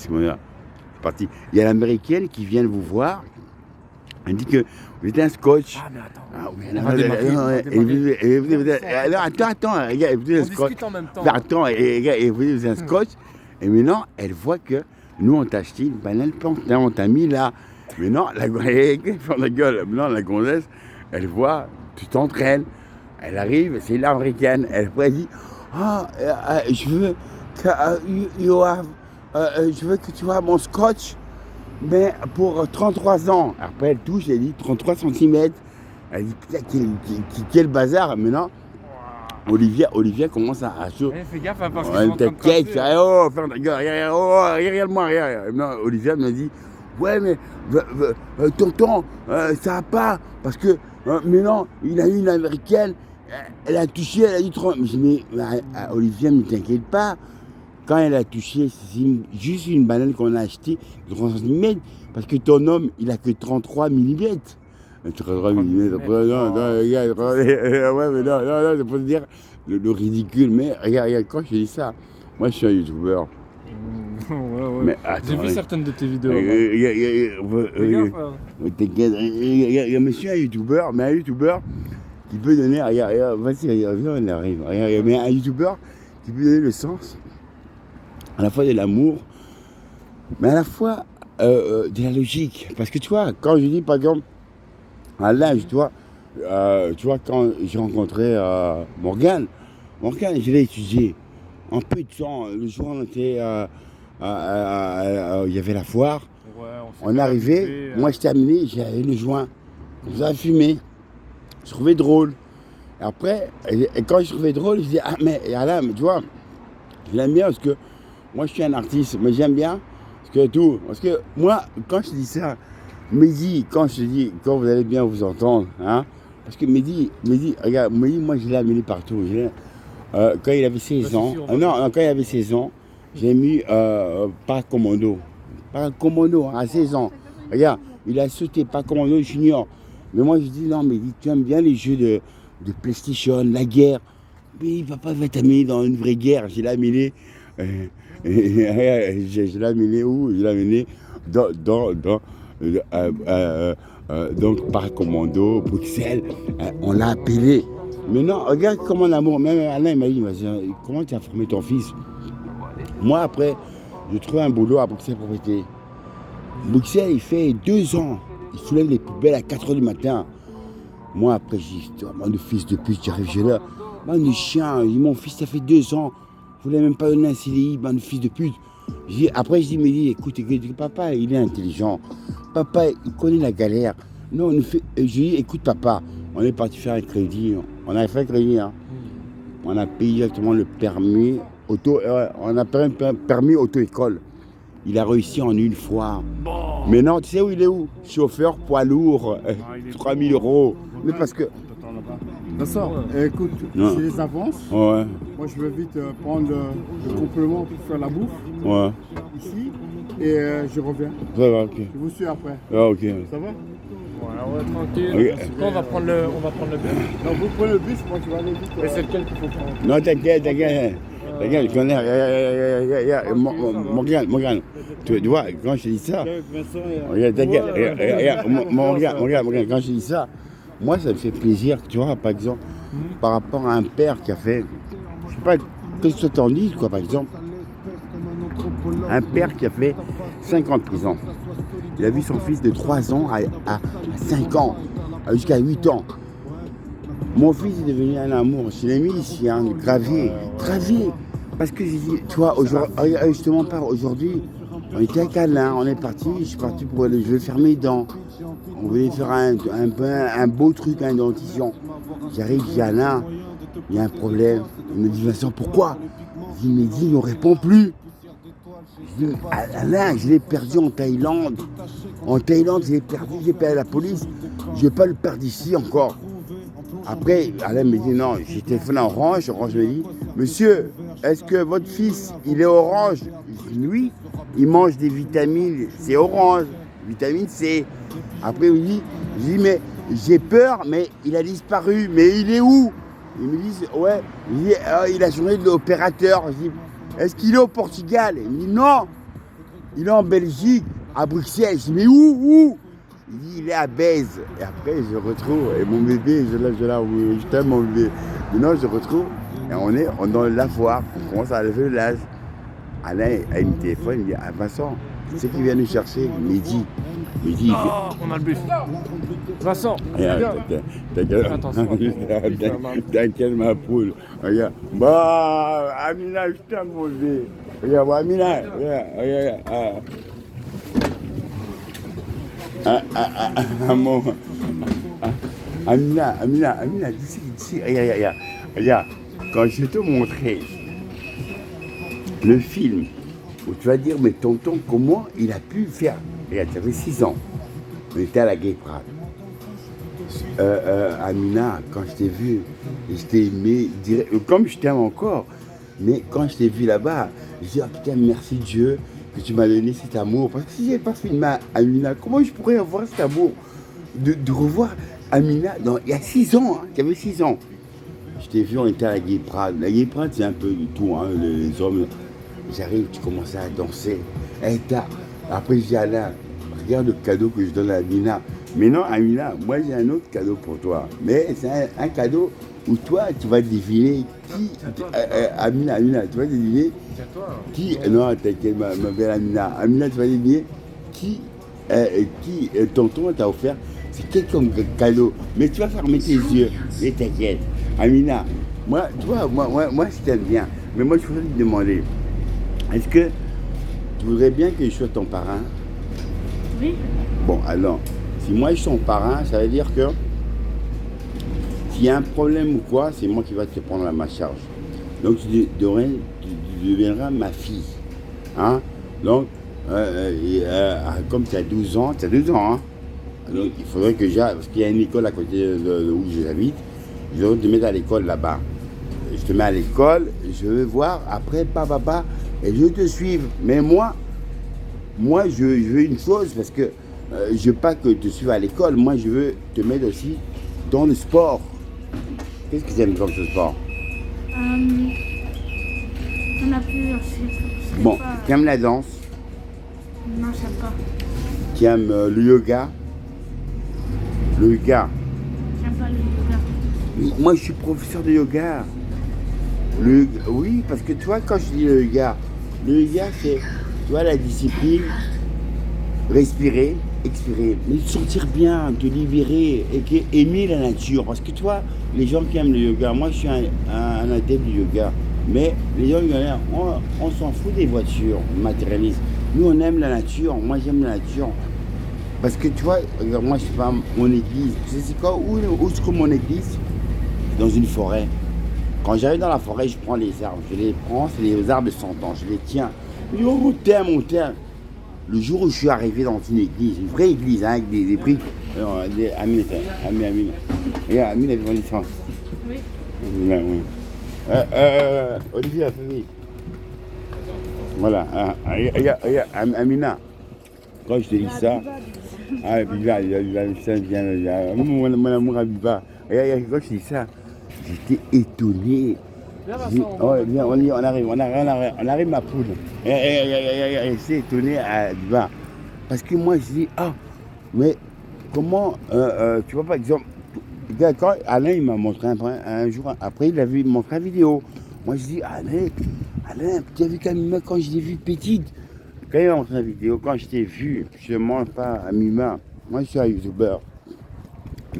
c'est parti. Il y a l'américaine qui vient vous voir. Elle dit que vous êtes un scotch. Ah, mais attends. Ah, oui, On va démarrer. attends, regarde, vous êtes un On scotch. discute en même temps. Attends, et vous êtes un scotch. Et maintenant, elle voit que nous, on t'a acheté une banane plantain, on t'a mis là. Maintenant, la gueule. Maintenant, la gonzesse, elle voit, tu t'entraînes. Elle arrive, c'est l'américaine. Elle dit, je veux que tu vois mon scotch, mais pour 33 ans. Après, elle touche, elle dit 33 cm. Elle dit, putain, quel bazar. Maintenant, Olivia commence à chaud. Fais gaffe, parce que je suis en train de T'inquiète, casser. ferme ta gueule, regarde-moi. Maintenant, Olivia me dit, ouais, mais tonton, ça va pas, parce que maintenant, il a eu une américaine, elle a touché, elle a dit 30. Je dis, mais Olivia, ne t'inquiète pas. Quand elle a touché, c'est juste une banane qu'on a achetée de 30 cm, parce que ton homme, il a que 33 mm. 33 mm, ouais, mais non, c'est pour te dire le ridicule. Mais regarde, quand je dis ça, moi je suis un youtubeur. Ouais. Mais J'ai vu certaines de tes vidéos. T'inquiète, je suis un youtubeur, mais un youtubeur qui peut donner, regarde, vas-y, on arrive. Mais un youtubeur qui peut donner le sens à la fois de l'amour, mais à la fois de la logique. Parce que tu vois, quand je dis par exemple, à l'âge, tu vois, quand j'ai rencontré Morgane, je l'ai étudié. En peu de temps, le jour où on était, il y avait la foire, Ouais, on est arrivé, moi je terminais, j'avais le joint, on faisait fumer, je trouvais drôle. Et après, et quand je trouvais drôle, je disais, mais Alain, tu vois, je l'aime bien parce que moi je suis un artiste, mais j'aime bien parce que moi, quand je dis ça, Mehdi, quand je te dis, quand vous allez bien vous entendre, hein, parce que Mehdi, regarde, Mehdi, moi je l'ai amené partout. Quand il avait 16 ans, quand il avait 16 ans, j'ai mis Paracommando, à 16 ans. Regarde, il a sauté Paracommando junior. Mais moi je dis, non, Mehdi, tu aimes bien les jeux de PlayStation, la guerre. Mais papa va t'amener dans une vraie guerre. Je l'ai amené, où? Je l'ai amené donc par commando, Bruxelles, on l'a appelé. Mais non, regarde comment l'amour, même Alain m'a dit, comment tu as formé ton fils? Moi après, j'ai trouvé un boulot à Bruxelles Propriété. Bruxelles, il fait 2 ans, il soulève les poubelles à 4h du matin. Moi après, j'ai dit, mon fils de pute, j'arrive chez là, man de chien, mon fils ça fait 2 ans, je voulais même pas donner un CDI, man de fils de pute. Après, je dis, mais écoute, papa, il est intelligent. Papa, il connaît la galère. Non, je dis, écoute, papa, on est parti faire un crédit. On a fait un crédit. Hein. On a payé directement le permis on a payé un permis auto-école. Il a réussi en une fois. Bon. Mais non, tu sais où il est où? Chauffeur poids lourd, 3 000 €. Mais parce que... D'accord. Écoute, c'est les avances. Ouais. Moi, je vais vite prendre le complément pour faire la bouffe. Ouais. Ici. Et je reviens. Ça va, ok. Je vous suis après. Ah, ok. Ça va? Ouais, tranquille. Okay. Quand on va prendre le bus. Non, vous prenez le bus, moi je vais aller vite. Mais c'est lequel qu'il faut prendre? Non, t'inquiète, je connais. Morgane, tu vois, quand je te dis ça, regarde, quand je te dis ça, moi ça me fait plaisir, tu vois, par exemple, par rapport à un père qui a fait, je sais pas, qu'est-ce que t'en dis, quoi, par exemple, un père qui a fait 5 ans de prison. Il a vu son fils de 3 ans à 5 ans, jusqu'à 8 ans. Mon fils est devenu un amour. Je l'ai mis ici, hein, gravé. Parce que j'ai dit, tu vois, justement, aujourd'hui, on était à Alain, on est parti, je suis parti je vais faire mes dents. On voulait faire un beau truc, une dentition. J'arrive, je dis, Alain, il y a un problème. Il me dit, Vincent, pourquoi? Je dis, Mehdi, il ne répond plus. Je dis, Alain, je l'ai perdu en Thaïlande. Je l'ai perdu, j'ai payé à la police. Je ne vais pas le perdre ici encore. Après, Alain me dit, non, j'ai téléphoné à Orange me dit, monsieur, est-ce que votre fils, il est orange? Je dis, oui, il mange des vitamines, c'est orange, vitamine C. Après, il me dit, je dis, mais j'ai peur, mais il a disparu, mais il est où? Ils me disent, ouais, il a changé de l'opérateur. Je dis, est-ce qu'il est au Portugal? Il me dit, non, il est en Belgique, à Bruxelles. Je dis, mais où? Il dit, il est à Bèze. Et après, je retrouve, et mon bébé, je t'aime mon bébé. Maintenant, je retrouve, et on est dans la foire, on commence à lever le linge. Alain a une téléphone, il dit, ah Vincent, c'est qui vient nous chercher? Mehdi. Mehdi, Oh, on a le buff. Vincent, viens. Attention. T'inquiète ma poule. Regarde. Bah, Amina, je t'aime mon bébé. Regarde, bah, Amina, regarde. Mon... Amina, d'ici, regarde, quand je te montrais le film où tu vas dire, mais tonton, comment il a pu faire? Regarde, tu avais 6 ans, on était à la Gay Pride. Amina, quand je t'ai vu, je t'ai aimé, comme je t'aime encore, mais quand je t'ai vu là-bas, je dis, ah putain, merci Dieu que tu m'as donné cet amour. Parce que si je n'avais pas filmé Amina, comment je pourrais avoir cet amour de revoir Amina il y a 6 ans, hein, tu avais 6 ans. Je t'ai vu, on était à la Gay Pride. La Gay Pride, c'est un peu de tout, hein, les hommes. J'arrive, tu commençais à danser. Après, je dis, Alain, regarde le cadeau que je donne à Amina. Mais non, Amina, moi j'ai un autre cadeau pour toi. Mais c'est un cadeau où toi, tu vas deviner qui. Amina, tu vas deviner qui. Non, t'inquiète, ma belle Amina. Amina, tu vas deviner qui tonton t'a offert. C'est quel comme cadeau. Mais tu vas fermer tes yeux. Et t'inquiète. Amina, moi, tu vois, moi, je t'aime bien. Mais moi, je voudrais te demander, est-ce que tu voudrais bien que je sois ton parrain? Oui. Bon, alors, si moi je suis ton parrain, ça veut dire que s'il y a un problème ou quoi, c'est moi qui vais te prendre à ma charge. Donc, tu deviendras ma fille. Hein? Donc, comme tu as 12 ans, hein? Donc, il faudrait que j'aille, parce qu'il y a une école à côté de où j'habite, je vais te mettre à l'école là-bas. Je te mets à l'école, je vais voir, après, papa, et je vais te suivre. Mais moi, je veux une chose, parce que je veux pas que tu suives à l'école, moi, je veux te mettre aussi dans le sport. Qu'est-ce que tu aimes dans ce sport? On a plusieurs, je sais Bon, pas. tu aimes la danse? Non, je sais pas. Tu aimes le yoga? Le yoga. J'aime pas le yoga. Moi, je suis professeur de yoga. Oui, parce que tu vois, quand je dis le yoga, c'est, tu vois, la discipline, respirer, expirer, mais te sentir bien, te libérer, et aimer la nature. Parce que tu vois, les gens qui aiment le yoga, moi, je suis un adepte du yoga, mais les gens, on s'en fout des voitures matérialistes. Nous, on aime la nature. Moi, j'aime la nature. Parce que tu vois, regarde, moi, je suis pas mon église. Tu sais, c'est quoi? Où se trouve mon église? Dans une forêt. Quand j'arrive dans la forêt, je prends les arbres. Je les prends, c'est les arbres de 100 ans. Je les tiens. Je dis, oh, mon terre. Le jour où je suis arrivé dans une église, une vraie église, hein, avec des briques. Amine. Regarde, Amine a fait mon licence. Oui. Olivier a fait oui. Voilà. Regarde, Amina. Quand je te dis ça, Biba, mon amour à Biba. Regarde, quand je te dis ça, j'étais étonné. Viens, on arrive ma poule. J'étais étonné à Biba. Parce que moi, je dis, mais comment, tu vois, par exemple, quand Alain, il m'a montré un jour, après, il a vu montré une vidéo. Moi, je dis, Alain, tu as vu quand je l'ai vue petite? Quand il m'a montré la vidéo, quand je t'ai vu, je ne mange pas à mi-main. Moi, je suis un youtubeur.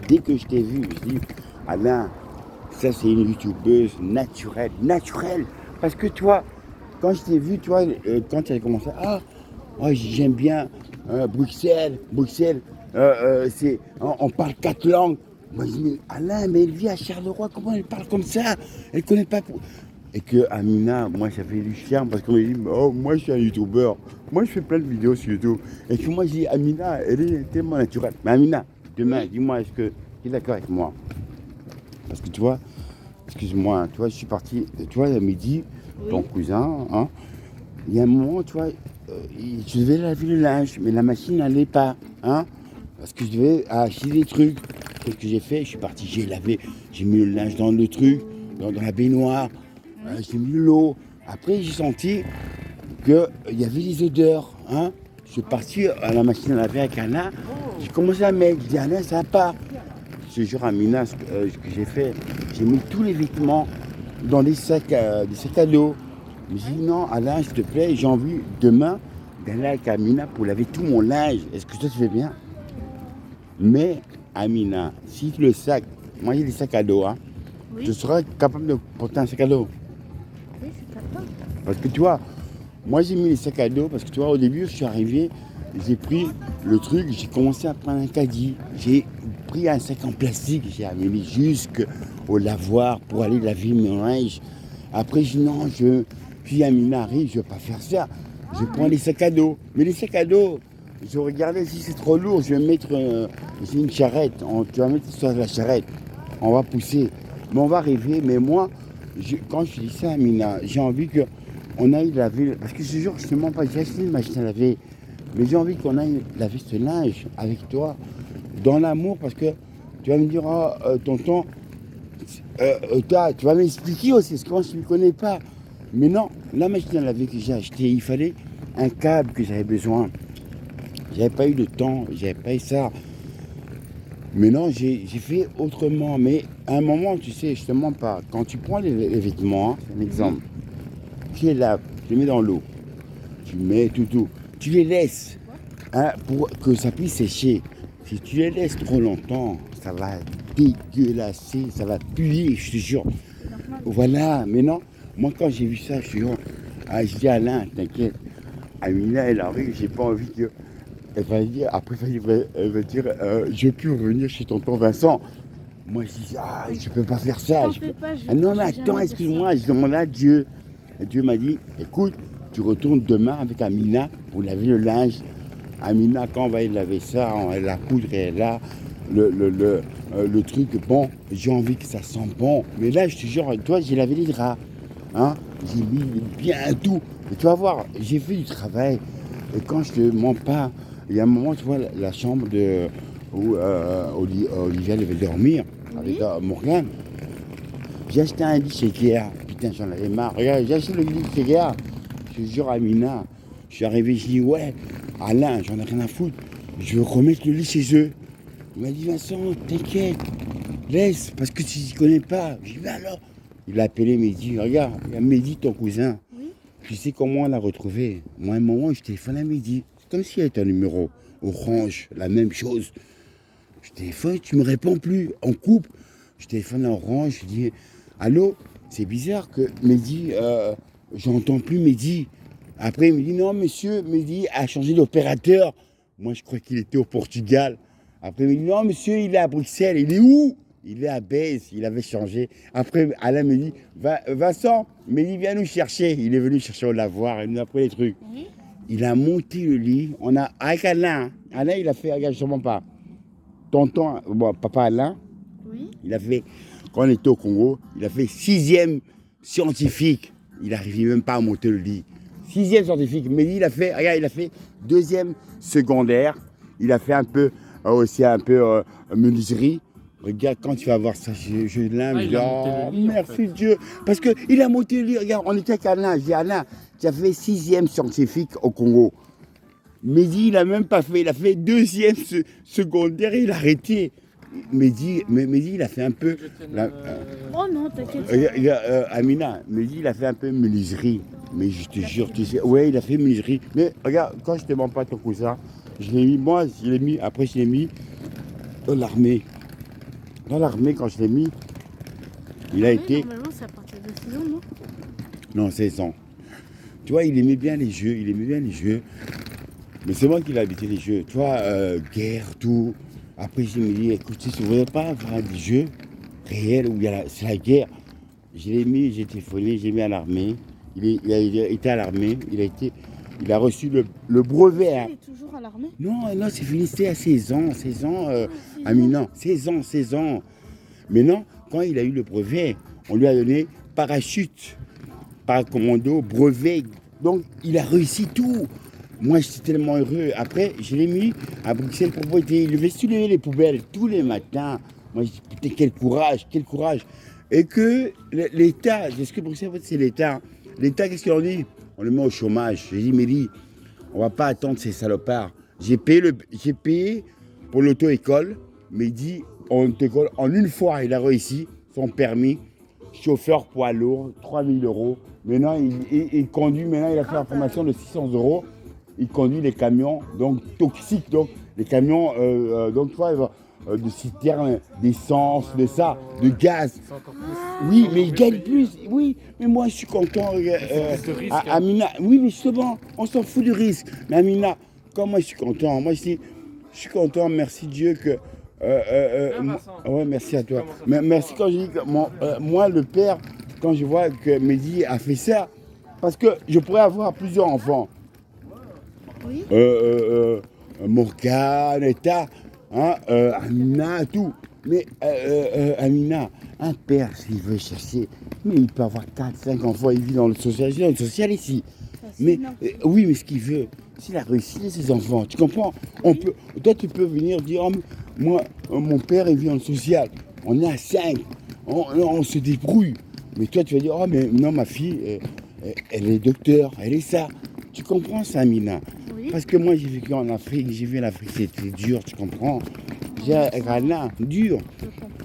Dès que je t'ai vu, je dis, Alain, ça, c'est une youtubeuse naturelle. Parce que toi, quand je t'ai vu, toi, quand tu as commencé, j'aime bien Bruxelles, on parle 4 langues. Moi, je dis, mais Alain, mais elle vit à Charleroi, comment elle parle comme ça? Elle ne connaît pas. Et que Amina, moi, ça fait du charme parce qu'on me dit, moi, je suis un youtubeur. Moi, je fais plein de vidéos sur YouTube. Et que moi, je dis, Amina, elle est tellement naturelle. Mais Amina, demain, dis-moi, est-ce que tu es d'accord avec moi? Parce que tu vois, excuse-moi, tu vois, je suis parti, tu vois, à midi, ton cousin, hein, il y a un moment, tu vois, je devais laver le linge, mais la machine n'allait pas, hein, parce que je devais acheter des trucs. Qu'est-ce que j'ai fait? Je suis parti, j'ai lavé, j'ai mis le linge dans le truc, dans la baignoire, j'ai mis l'eau. Après, j'ai senti qu'il y avait des odeurs, Hein? Je suis parti à la machine à laver avec Alain. J'ai commencé à mettre. Je dis Alain, ça va pas. Ce jour à Mina, ce que j'ai fait, j'ai mis tous les vêtements dans des sacs à dos. Je me dis non, Alain, s'il te plaît, j'ai envie demain d'aller avec Amina pour laver tout mon linge. Est-ce que ça te fait bien? Mais Amina, si le sac, moi j'ai des sacs à dos, hein, Oui. tu seras capable de porter un sac à dos. Oui, je suis capable. Parce que tu vois, moi j'ai mis les sacs à dos parce que tu vois, au début je suis arrivé, j'ai pris le truc, j'ai commencé à prendre un caddie. J'ai pris un sac en plastique, j'ai amené jusqu'au lavoir pour aller laver mon linge. Après je dis non, puis Amina arrive, je ne vais pas faire ça. Je prends les sacs à dos. Mais les sacs à dos, je regardais si c'est trop lourd, je vais mettre j'ai une charrette. Tu vas mettre sur la charrette. On va pousser. Mais on va arriver. Mais moi, quand je dis ça, Amina, j'ai envie qu'on aille laver. Parce que ce jour, je ne te mens pas, j'ai acheté une machine à laver. Mais j'ai envie qu'on aille laver ce linge avec toi, dans l'amour, parce que tu vas me dire, tonton, tu vas m'expliquer aussi, parce que moi je ne me connais pas. Mais non, la machine à laver que j'ai achetée, il fallait un câble que j'avais besoin. J'avais pas eu de temps, j'avais pas eu ça. Mais non, j'ai fait autrement. Mais à un moment, tu sais, je te mens pas. Quand tu prends les vêtements, c'est un exemple. Tu les laves, tu les mets dans l'eau. Tu mets tout. Tu les laisses hein, pour que ça puisse sécher. Si tu les laisses trop longtemps, ça va dégueulasser, ça va puer, je te jure. Voilà, mais non, moi quand j'ai vu ça, je dis je dis Alain, t'inquiète, Amina elle arrive, j'ai pas envie que. Elle va dire, après elle va dire, je peux revenir chez tonton Vincent. Moi je dis, je peux pas faire ça. Non mais attends, excuse-moi, je demande à Dieu. Et Dieu m'a dit, écoute, tu retournes demain avec Amina pour laver le linge. Amina, quand on va y laver ça, la poudre est là, le truc, bon, j'ai envie que ça sent bon. Mais là, je te jure, toi, j'ai lavé les draps. Hein, j'ai mis bien tout. Et tu vas voir, j'ai fait du travail. Et quand je te mens pas, il y a un moment, tu vois, la chambre où Olivia devait dormir avec Morgane. J'ai acheté un lit chez Ikea. Putain, j'en avais marre. Regarde, j'ai acheté le lit chez Ikea. Je te jure, Amina, je suis arrivé, je dis, ouais, Alain, j'en ai rien à foutre. Je veux remettre le lit chez eux. Il m'a dit, Vincent, t'inquiète, laisse, parce que tu ne connais pas. Je dis, mais alors. Il a appelé Mehdi, regarde, il y a Mehdi, ton cousin. Oui. Tu sais comment on l'a retrouvé? Moi, à un moment, je téléphone à Mehdi. C'est comme s'il y avait un numéro Orange, la même chose. Je téléphone, tu ne me réponds plus. On coupe. Je téléphone à Orange, je dis, allô, c'est bizarre que Mehdi, j'entends plus Mehdi. Après, il me dit, non, monsieur, Mehdi a changé d'opérateur. Moi, je crois qu'il était au Portugal. Après, il me dit, non, monsieur, il est à Bruxelles. Il est où? Il est à Bèze, il avait changé. Après, Alain me dit, Vincent, Mehdi, viens nous chercher. Il est venu chercher au lavoir, il nous a pris les trucs. Oui. Il a monté le lit. Avec Alain, Alain, il a fait, regarde, je ne mens pas. Tonton, papa Alain, oui. Il a fait, quand on était au Congo, il a fait 6e scientifique. Il n'arrivait même pas à monter le lit. 6e scientifique. Mehdi, il a fait 2e secondaire. Il a fait un peu, aussi un peu menuiserie. Regarde, quand tu vas voir ça, je l'aime. Merci en fait. Dieu. Parce qu'il a monté le lit. Regarde, on était avec Alain. Je dis, Alain, tu as fait 6e scientifique au Congo. Mehdi, il n'a même pas fait. Il a fait 2e secondaire et il a arrêté. Mehdi, il a fait un peu. Oh non, t'inquiète. Amina, Mehdi, il a fait un peu menuiserie. Mais je te jure, tu sais. Ouais, il a fait menuiserie. Mais regarde, quand je ne te mens pas ton cousin, je l'ai mis, après je l'ai mis dans l'armée. Dans l'armée, quand je l'ai mis, il a été. Normalement, c'est à partir de 6 ans, non? Non, 16 ans. Tu vois, il aimait bien les jeux, Mais c'est moi qui l'ai habité les jeux. Tu vois, guerre, tout. Après, je me dis, écoute, si tu ne voudrais pas faire des jeux réels où c'est la guerre, je l'ai mis, j'ai téléphoné, j'ai mis à l'armée. Il a été à l'armée, il a reçu le brevet. Hein. Il est toujours à l'armée? Non, c'est fini, c'était à 16 ans, Amina, 16 ans. Mais non, quand il a eu le brevet, on lui a donné parachute, paracommando, brevet. Donc, il a réussi tout. Moi, j'étais tellement heureux. Après, je l'ai mis à Bruxelles pour boiter. Il devait soulever les poubelles tous les matins. Moi, je dis, putain, quel courage. Et que l'État, c'est ce que Bruxelles, c'est l'État. L'État, qu'est-ce qu'il en dit? On le met au chômage. J'ai dit, Mehdi, On va pas attendre ces salopards. J'ai payé pour l'auto-école, mais il dit, en auto-école, en une fois, il a réussi son permis, chauffeur poids lourd, 3 000 €. Maintenant, il conduit, maintenant, il a fait la formation de 600 €. Il conduit les camions, donc toxiques, donc les camions, donc tu vois, de citernes, d'essence, de ça, de gaz. Oui, mais il gagne plus. Oui, mais moi je suis content. Amina, oui, mais justement, on s'en fout du risque. Mais Amina, comme moi je suis content, moi je suis content, merci Dieu que. Ouais, merci à toi. Mais merci quand je dis que moi, le père, quand je vois que Mehdi a fait ça, parce que je pourrais avoir plusieurs enfants. Oui. Morgane, Eta, hein, Amina, tout. Mais Amina, un père, s'il veut chercher, mais il peut avoir 4, 5 enfants, il vit dans le social ici. Mais oui, mais ce qu'il veut, s'il a réussi ses enfants, tu comprends? Toi, tu peux venir dire, oh, moi, mon père, il vit dans le social. On est à 5, on se débrouille. Mais toi, tu vas dire, oh, mais non, ma fille, elle est docteur, elle est ça. Tu comprends ça, Amina? Oui. Parce que moi, j'ai vécu en Afrique, j'ai vu l'Afrique, c'était dur, tu comprends? J'ai Ghana, dur.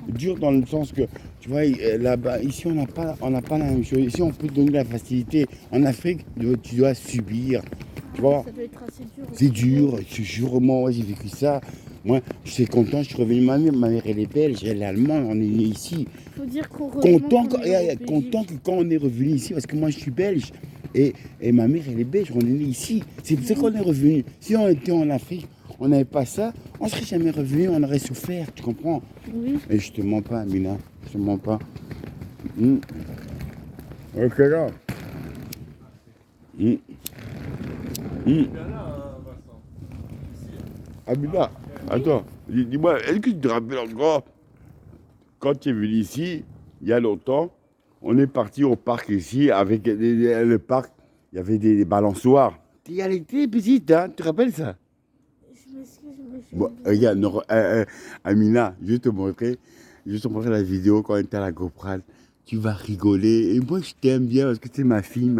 Dur dans le sens que, tu vois, là-bas, ici, on n'a pas la même chose. Ici, on peut te donner la facilité. En Afrique, tu dois subir. Tu vois? Ça doit être assez dur. C'est dur, je te jure, moi, j'ai vécu ça. Moi, je suis content, je suis revenu. Ma mère, elle est belge, elle est allemande, on est né ici. Il faut dire qu'on Content que quand on est revenu ici, parce que moi, je suis belge. Et ma mère, elle est belge, on est né ici. C'est pour ça qu'on est revenu. Si on était en Afrique, on n'avait pas ça, on ne serait jamais revenu, on aurait souffert, tu comprends? Oui. Et je te mens pas, Amina, je te mens pas. Ok, là. Amina, attends, dis-moi, est-ce que tu te rappelles encore, quand tu es venu ici, il y a longtemps, on est parti au parc ici, avec le parc, il y avait des balançoires. Elle était petite, hein, tu te rappelles ça? Je m'excuse. Bon, regarde, Amina, je vais te montrer la vidéo quand on était à la GoPro. Tu vas rigoler. Et moi, je t'aime bien parce que c'est ma fille,